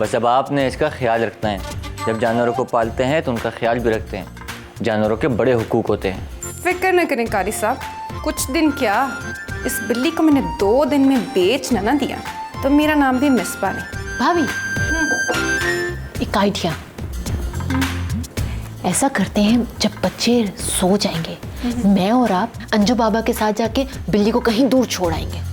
बस अब आपने इसका ख्याल रखना है। जब जानवरों को पालते हैं तो उनका ख्याल भी रखते हैं। जानवरों के बड़े हुकूक होते हैं। फिक्र न करें कारी साहब, कुछ दिन क्या, इस बिल्ली को मैंने 2 दिन में बेच ना दिया तो मेरा नाम भी मिसबा नहीं। भाभी, एक आइडिया। ऐसा करते हैं, जब बच्चे सो जाएंगे मैं और आप अंजू बाबा के साथ जाके बिल्ली को कहीं दूर छोड़ आएंगे।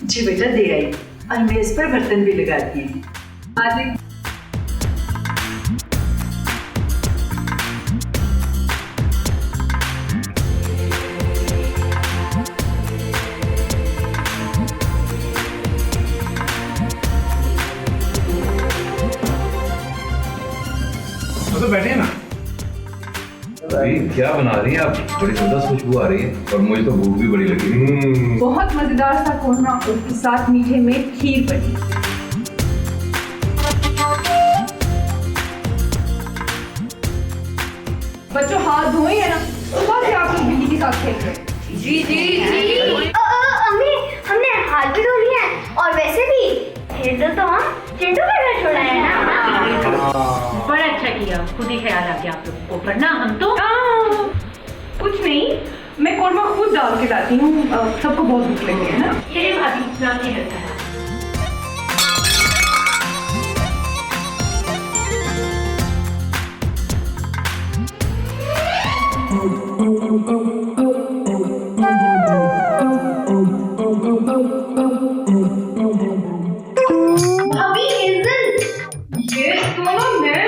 जी बेटा दे आई, और मेज पर बर्तन भी लगा दिए। तो बैठे ना। अभी क्या बना रही हैं आप? बड़ी जबरदस्त खुशबू आ रही है और मुझे तो भूख भी बड़ी लगी। बहुत मजेदार सा कोरमा और उसके साथ मीठे में खीर बनी। बच्चों हाथ धोए है ना, सुबह से आप लोग बिल्ली के साथ खेल रहे हैं। जी जी जी। अम्मी, हमने हाथ भी धो लिए हैं और वैसे भी हेजल तो हम चिंटू के घर छोड़ा है ना। बड़ा अच्छा किया, खुद ही ख्याल आ गया आप लोगों को, वरना हम तो कुछ नहीं, मैं कोरमा खुद डाल के लाती हूँ, सबको बहुत भूख लगी है ना। ये अभी नाम नहीं करता है। भाभी हेजल, ये दोनों मैं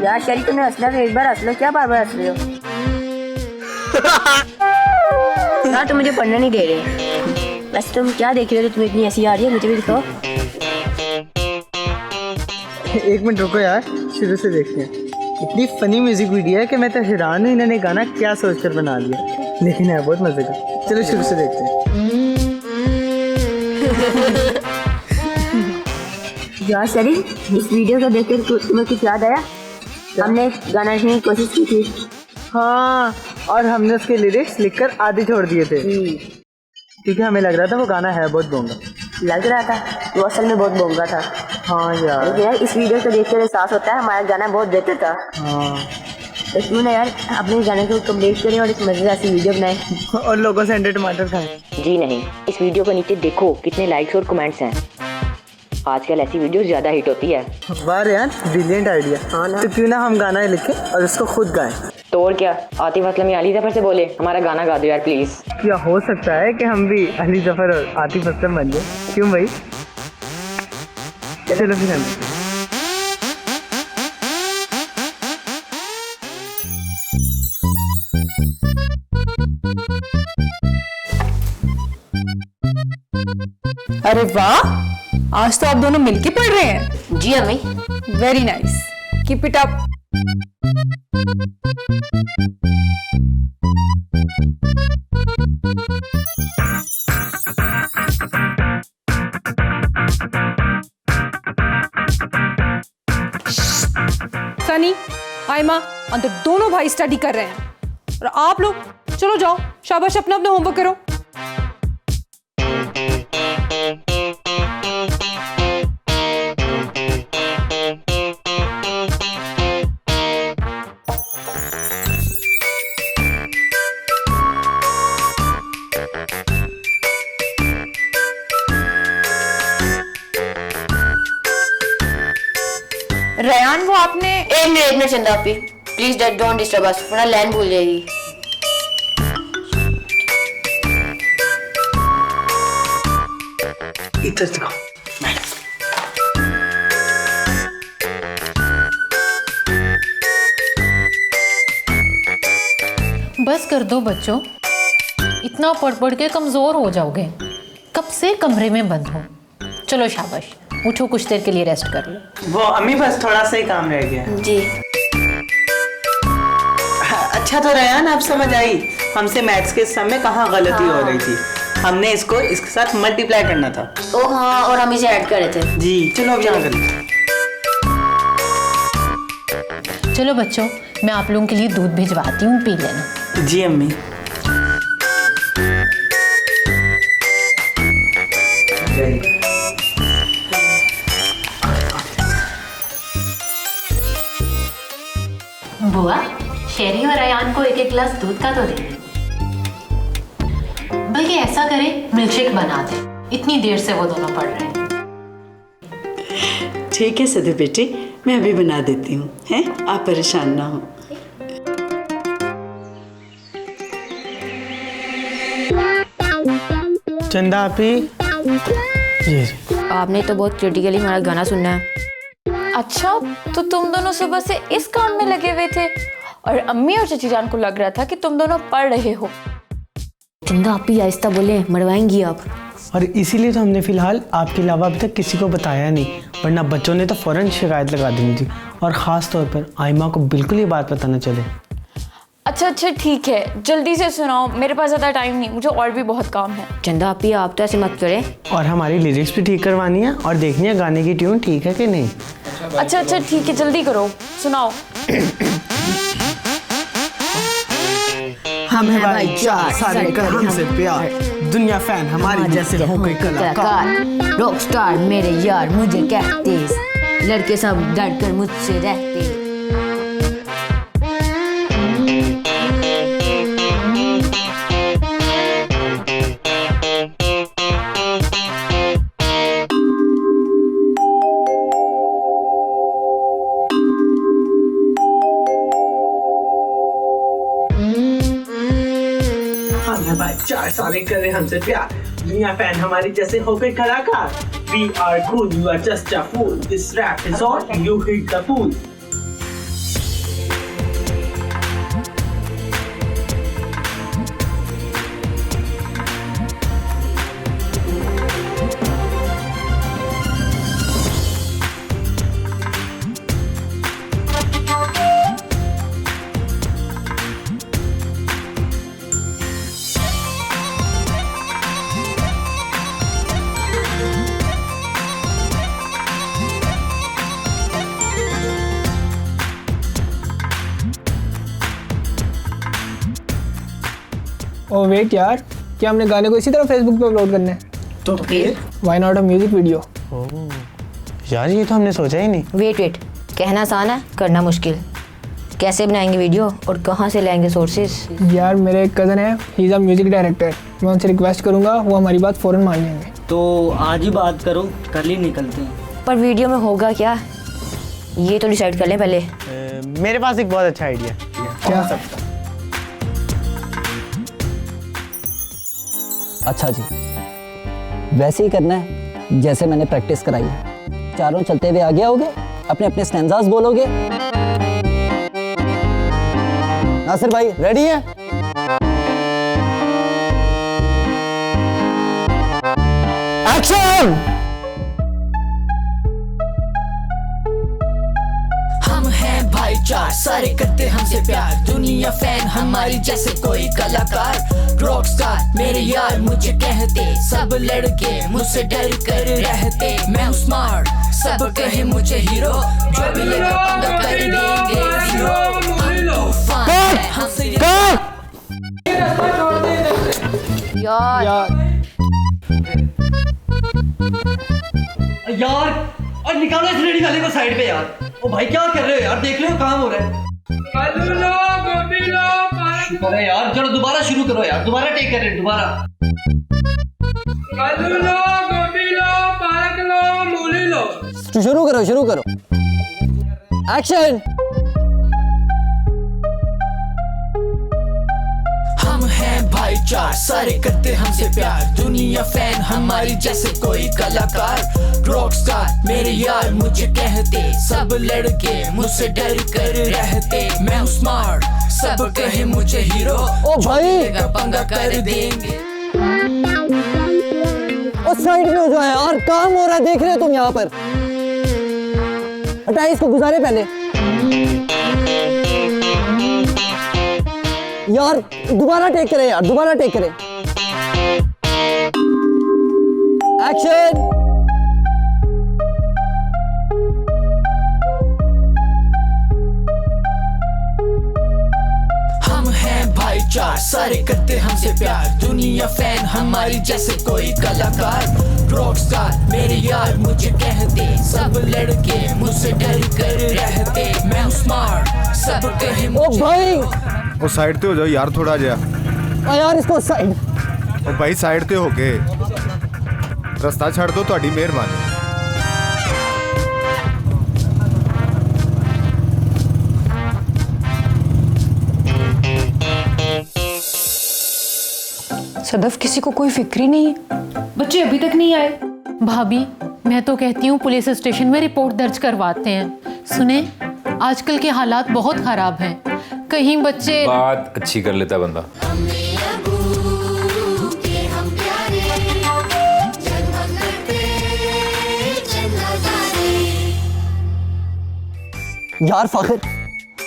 यार शरीफ, तुम्हें हंसना तो एक बार हंस लो, क्या बार बार हंस रहे हो? यार तुम मुझे पढ़ने नहीं दे रहे। बस तुम क्या देख रहे हो, तुम्हें इतनी हंसी आ रही है, मुझे भी दिखाओ। 1 मिनट रुको यार, शुरू से देखते हैं। इतनी फनी म्यूजिक वीडियो है कि मैं तो हैरान हूँ इन्होंने गाना क्या सोचकर बना लिया, लेकिन है बहुत मजे का। चलो शुरू से देखते हैं। यार शरीफ, इस वीडियो को देखकर तुम्हें कुछ याद आया? हमने एक गाना लिखने की कोशिश की थी। हाँ, और हमने उसके लिरिक्स लिखकर आधे छोड़ दिए थे क्योंकि हमें लग रहा था वो गाना है बहुत बोंगा। लग रहा था वो असल में बहुत बोंगा था। हाँ यार, लेकिन यार इस वीडियो को देखकर एहसास होता है हमारा गाना बहुत बेहतर था। हाँ, तो क्यों ना यार अपने गाने को कंप्लीट करें और एक मजेदार सी वीडियो बनाएं और लोगों से अंडे टमाटर खाएं। जी नहीं, इस वीडियो को नीचे देखो कितने लाइक्स और कमेंट्स हैं। आजकल ऐसी वीडियोस ज्यादा हिट होती है। वाह यार, ब्रिलियंट आइडिया। हाँ ना। तो क्यों ना हम गाना लिखें और उसको खुद गाएं। तो और क्या, आतिफ असलम या अली जफर से बोले हमारा गाना गा दो यार प्लीज। क्या हो सकता है कि हम भी अली जफर और आतिफ असलम बन जाए? क्यों भाई? चलो फिर हम अरे वाह, आज तो आप दोनों मिलके पढ़ रहे हैं। जी अम्मी। Very nice, keep it up. Sunny, Aima, अंदर दोनों भाई स्टडी कर रहे हैं और आप लोग चलो जाओ, शाबाश, अपना अपना होमवर्क करो। रयान वो आपने एक मिनट चंदा आपी, प्लीज डोंट डिस्टर्ब अस, वरना लैंड भूल जाएगी। इधर दिखाओ। बस कर दो बच्चों, इतना पढ़ पढ़ के कमजोर हो जाओगे। कब से कमरे में बंद हो। चलो शाबाश, उठो कुछ देर के लिए रेस्ट कर लो। वो अम्मी बस थोड़ा सा ही काम रह गया। जी अच्छा तो रयान आप समझ आई हमसे मैथ्स के समय कहाँ गलती हो रही थी। हमने इसको इसके साथ मल्टीप्लाई करना था। ओ हाँ, और हम इसे ऐड कर रहे थे। जी चलो अब यहाँ कर। चलो बच्चों, मैं आप लोगों के लिए दूध भिजवाती हूँ, पी लेना। जी अम्मी। बुआ, शेरी और अयान को एक एक गिलास दूध का तो दे। बल्कि ऐसा करें, मिल्कशेक बना दे। इतनी देर से वो दोनों पढ़ रहे हैं। ठीक है सदे बेटी, मैं अभी बना देती हूँ, हैं? आप परेशान ना हो। चंदा आपी, ये आपने तो बहुत क्रिटिकली हमारा गाना सुनना है। अच्छा, तो तुम दोनों सुबह से इस काम में लगे हुए थे और अम्मी और चची जान को लग रहा था कि तुम दोनों पढ़ रहे हो। चंदा आपी आहिस्ता बोले, मरवाएंगी आप। और इसीलिए तो हमने फिलहाल आपके अलावा अभी तक किसी को बताया नहीं, वरना बच्चों ने तो फौरन शिकायत लगा देनी थी। और ख़ास तौर पर आइमा को बिल्कुल ये बात पता न चले। अच्छा ठीक है, जल्दी से सुनाओ, मेरे पास ज़्यादा टाइम नहीं, मुझे और भी बहुत काम है। चंदा आपी आप तो ऐसे मत करें। और हमारी लिरिक्स भी ठीक करवानी है और देखनी है गाने की ट्यून ठीक है कि नहीं। अच्छा ठीक है, जल्दी करो, सुनाओ। हम है भाई चार, सारे कर हमसे प्यार, दुनिया फैन हमारी जैसे हो कोई कलाकार। रॉक स्टार मेरे यार मुझे कहते, लड़के सब डर कर मुझसे रहते। भाई चार सारे करे हमसे प्यार, दुनिया फैन हमारी जैसे हो गई कलाकार। We are cool, you are just a fool. This rap is on, you hit the pool. ओ वेट यार, क्या हमने गाने को इसी तरह फेसबुक पे अपलोड करना है? तो फिर why not a music video? यार ये तो हमने सोचा ही नहीं। वेट, कहना आसान है, करना मुश्किल। कैसे बनाएंगे वीडियो और कहाँ से लाएंगे सोर्सेज? यार मेरे एक कज़न है, he is a music director. मैं उनसे रिक्वेस्ट करूँगा, वो हमारी बात फ़ौरन मान लेंगे। तो आज ही बात करो, कल ही निकलते हैं। पर वीडियो में होगा क्या, ये तो डिसाइड कर लें पहले। मेरे पास एक बहुत अच्छा आइडिया। क्या? अच्छा जी, वैसे ही करना है जैसे मैंने प्रैक्टिस कराई है। चारों चलते हुए आगे आओगे, अपने अपने स्टैंजास बोलोगे। नासिर भाई रेडी है? एक्शन! हम हैं भाईचार, सारे करते हमसे प्यार, दुनिया फैन हमारी जैसे कोई कलाकार। रॉक स्टार मेरे यार मुझे कहते, सब लड़के मुझसे डर कर रहते। मैं हूँ स्मार्ट, सब कहे मुझे हीरो, जो भी लेगा पंगा कर देंगे हीरो। हम तूफान हैं, हमसे यार और निकालो इस रेडी वाले को साइड पे यार। ओ भाई क्या कर रहे हो यार, देख लो काम हो रहा है। शुक्र है यार, चलो दोबारा शुरू करो यार, दोबारा टेक कर रहे दोबारा। शुरू करो। एक्शन। हम हैं भाईचार, सारे करते हमसे प्यार, दुनिया फैन हमारी जैसे कोई कलाकार। रॉकस्टार मेरे यार मुझे कहते, सब लड़के मुझसे डर कर रहते। मैं हूँ स्मार्ट, सब कहे मुझे हीरो, ओ भाई पंगा कर देंगे। और साइड में हो जाओ यार, काम हो रहा है, देख रहे हो तुम यहाँ पर। हटाइए इसको, गुजारे पहले यार। दोबारा टेक करें यार, दोबारा टेक करें। एक्शन। हम हैं भाईचार, सारे करते हमसे प्यार, दुनिया फैन हमारी जैसे कोई कलाकार। रॉकस्टार मेरे यार मुझे कहते, सब लड़के मुझसे डर कर रहते। मैं हूँ स्मार्ट, सब कहे मुझे। ओ भाई वो साइड पे हो जाओ यार, थोड़ा जा यार इसको साइड। ओ भाई साइड पे हो के रास्ता छड़ दो, ਤੁਹਾਡੀ ਮਿਹਰਬਾਨੀ। सदफ, किसी को कोई फिक्र ही नहीं है, बच्चे अभी तक नहीं आए। भाभी मैं तो कहती हूँ पुलिस स्टेशन में रिपोर्ट दर्ज करवाते हैं। सुने, आजकल के हालात बहुत खराब हैं, कहीं बच्चे। बात अच्छी कर लेता बंदा। यार फाखिर,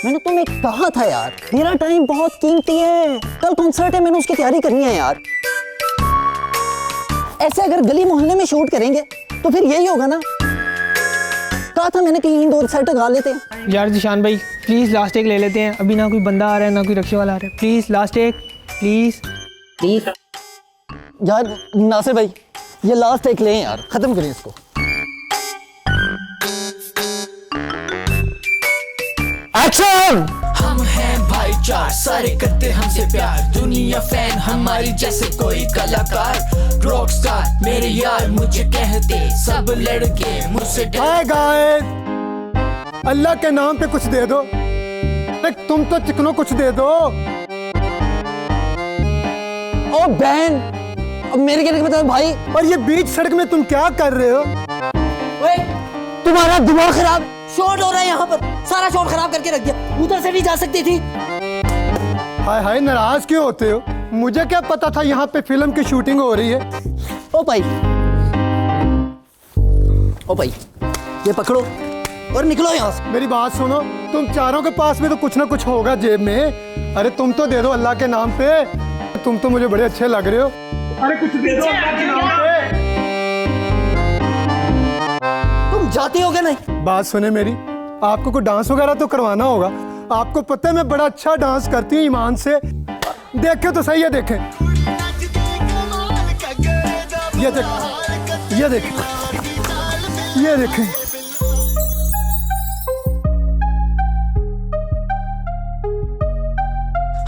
मैंने तुम्हें कहा था यार, मेरा टाइम बहुत कीमती है, कल कॉन्सर्ट है, मैंने उसकी तैयारी करनी है यार। ऐसे अगर गली मोहल्ले में शूट करेंगे तो फिर यही होगा ना। कहा था मैंने कहीं इंडोर सेट गा लेते हैं। यार जिशान भाई प्लीज़ लास्ट टेक ले लेते हैं, अभी ना कोई बंदा आ रहा है ना कोई रिक्शे वाला आ रहा है, please last take please please. यार नासिर भाई ये लास्ट टेक लें यार, खत्म करें इसको। एक्शन। हम हैं भाईचार, सारे करते हमसे प्यार, दुनिया फैन हमारी जैसे कोई कलाकार। रॉकस्टार मेरे यार मुझे कहते, सब लड़के मुझसे हाय गाइस, अल्लाह के नाम पे कुछ दे दो, तुम तो चिकनो कुछ दे दो। ओ बहन, अब मेरे कहने का मतलब भाई। और ये बीच सड़क में तुम क्या कर रहे हो? ओए तुम्हारा दिमाग खराब, शॉट हो रहा है यहाँ पर, सारा शॉट खराब करके रख दिया, उधर से नहीं जा सकती थी। हाय हाय, नाराज क्यों होते हो? मुझे क्या पता था यहाँ पे फिल्म की शूटिंग हो रही है। ओ भाई, ओ भाई ये पकड़ो और निकलो यहाँ से। मेरी बात सुनो, तुम चारों के पास में तो कुछ ना कुछ होगा जेब में। अरे तुम तो दे दो अल्लाह के नाम पे, तुम तो मुझे बड़े अच्छे लग रहे हो। अरे कुछ दे दो अल्लाह के नाम पे। तुम जाते हो क्या? नहीं बात सुने मेरी, आपको कोई डांस वगैरह तो करवाना होगा। आपको पता है मैं बड़ा अच्छा डांस करती हूँ ईमान से, देखे तो सही है। देखें ये देखें, ये देखें, ये देखें।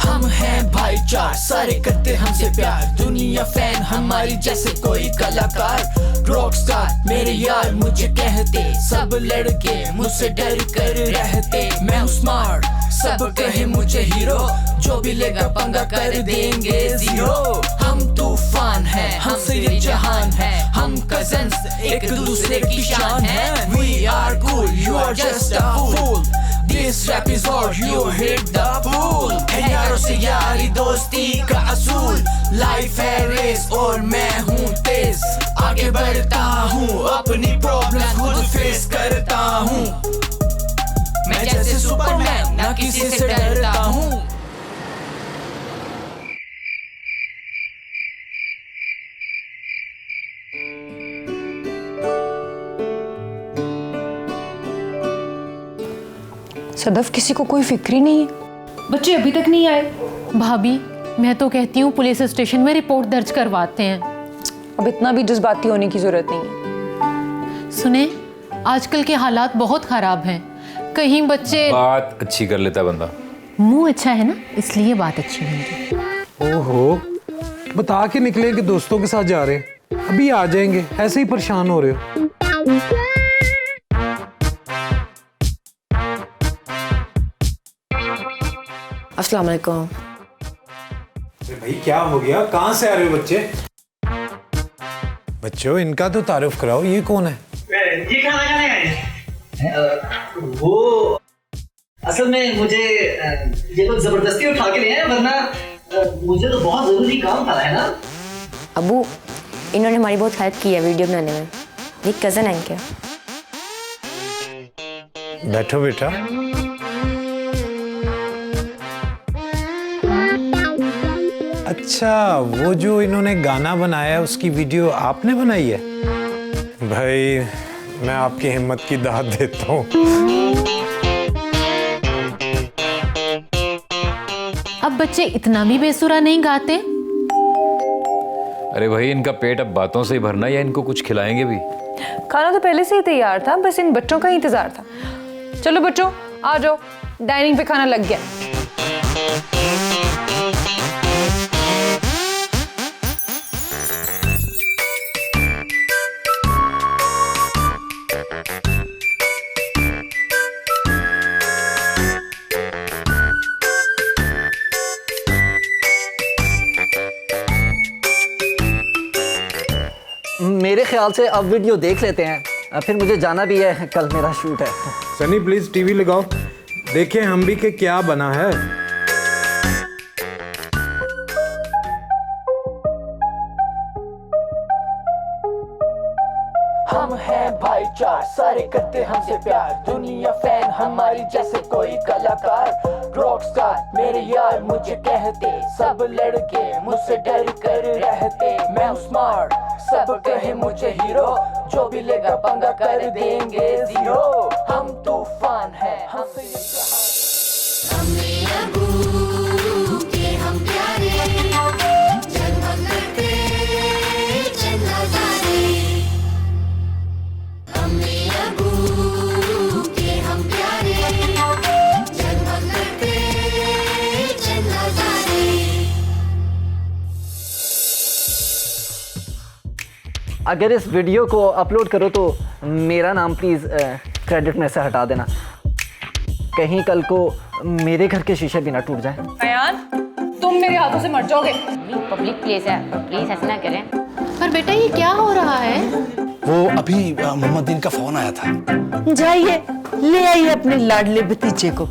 हम हैं भाईचार, सारे करते हमसे प्यार, दुनिया फैन हमारी जैसे कोई कलाकार। रॉकस्टार मेरे यार मुझे कहते, सब लड़के मुझसे डर कर रहते। मैं हूँ स्मार्ट, सब कहे मुझे हीरो, जो भी लेगा पंगा कर देंगे जीरो। हम तूफान हैं, हम सिर जहान हैं, हम कजन्स एक दूसरे की शान हैं। We are cool, you are just a fool. This rap is all you hit the pool. है यारों से यारी दोस्ती का असूल, लाइफ है रेस और मैं हूँ तेज, आगे बढ़ता हूँ, अपनी प्रॉब्लम खुद फेस करता हूँ। मैं जैसे सुपरमैन, ना किसी से डरता हूँ। सदफ, किसी को कोई फिक्र ही नहीं है, बच्चे अभी तक नहीं आए। भाभी मैं तो कहती हूँ पुलिस स्टेशन में रिपोर्ट दर्ज करवाते हैं। अब इतना भी जज्बाती होने की जरूरत नहीं है। सुने, आजकल के हालात बहुत खराब हैं, कहीं बच्चे। बात अच्छी कर लेता बंदा। मुंह अच्छा है ना, इसलिए बात अच्छी होगी। ओहो, बता के निकले कि दोस्तों के साथ जा रहे हैं, अभी आ जाएंगे, ऐसे ही परेशान हो रहे हो। अस्सलाम वालेकुम। अरे भाई क्या हो गया, कहाँ से आ रहे हो बच्चे? बच्चों इनका तो तारुफ कराओ, ये कौन है? ये खाना खाने आए हैं। वो असल में मुझे ये लोग जबरदस्ती उठा के ले आए, वरना मुझे तो बहुत जरूरी काम था, है ना? अबू, इन्होंने हमारी बहुत हेल्प की है वीडियो बनाने में। ये कज़न है क्या? बैठो बेटा। अच्छा, वो जो इन्होंने गाना बनाया उसकी वीडियो आपने बनाई है? भाई मैं आपकी हिम्मत की दाद देता हूँ। अब बच्चे इतना भी बेसुरा नहीं गाते। अरे भाई इनका पेट अब बातों से ही भरना या इनको कुछ खिलाएंगे भी? खाना तो पहले से ही तैयार था, बस इन बच्चों का ही इंतजार था। चलो बच्चों आ जाओ, डाइनिंग पे खाना लग गया। मेरे ख्याल से अब वीडियो देख लेते हैं, फिर मुझे जाना भी है, कल मेरा शूट है। सनी प्लीज टीवी लगाओ, देखें हम भी के क्या बना है। हम हैं भाईचार, सारे करते हमसे प्यार, दुनिया फैन हमारी जैसे कोई कलाकार। रॉकस्टार मेरे यार मुझे कहते, सब लड़के मुझसे डर कर रहते। मैं हूँ स्मार्ट, सब कहे मुझे हीरो, जो भी लेगा पंगा कर देंगे जीरो। हम तूफान हैं, अगर इस वीडियो को अपलोड करो तो मेरा नाम प्लीज़ क्रेडिट में से हटा देना, कहीं कल को मेरे घर के शीशे भी ना टूट जाए। अयान, तुम मेरे हाथों से मर जाओगे। पब्लिक प्लेस है, प्लीज ऐसा ना करें। पर बेटा ये क्या हो रहा है? वो अभी मोहम्मदीन का फोन आया था। जाइए ले आइए अपने लाडले भतीजे को।